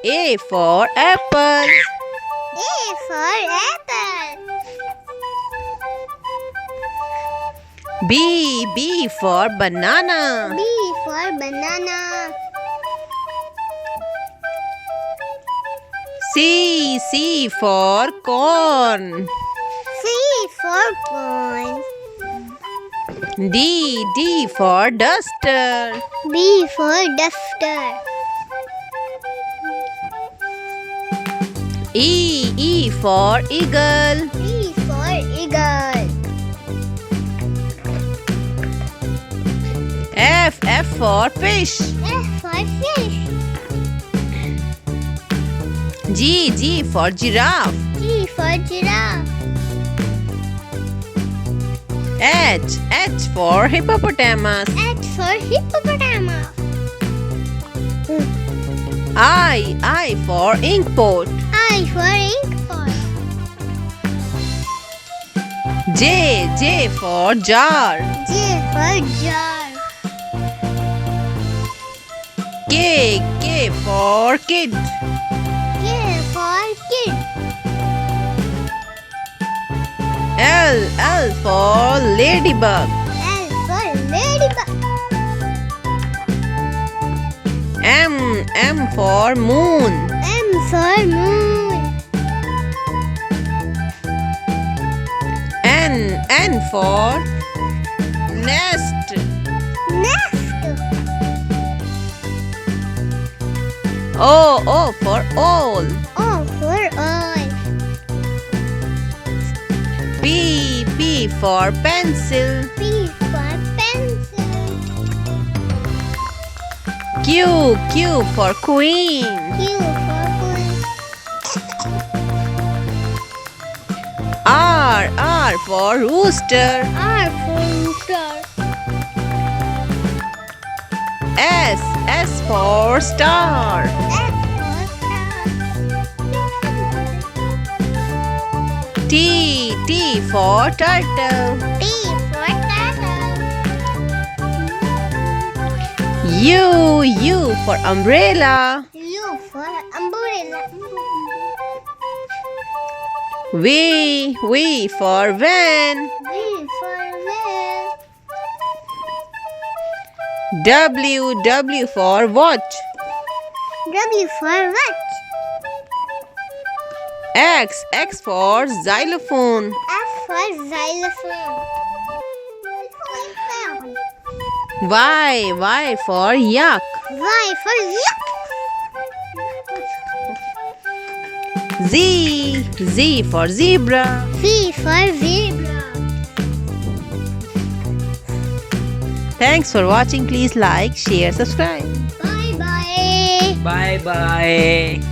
A for apple. A for apple. B for banana. B for banana. C for corn. C for corn. D for duster. D for duster. E for eagle. E for eagle. F for fish. F for fish. G for giraffe. G for giraffe. H for hippopotamus. H for hippopotamus. I for inkpot. I for inkpot. J for jar. J for jar. K for kid. K for kid. L for ladybug. L for ladybug. M for moon. M for moon. N for nest. Nest. O for owl. O for owl. P for pencil. P for pencil. Q for queen. Q for queen. R for rooster. R for rooster. S for star. S for star. T for turtle. T for turtle. U for umbrella. U for umbrella. V for van. V for van. W for watch. W for watch. X for xylophone. F for xylophone. Y for yak. Y for yak. Z for zebra. Z for zebra. Thanks for watching. Please like, share, subscribe. Bye bye. Bye bye.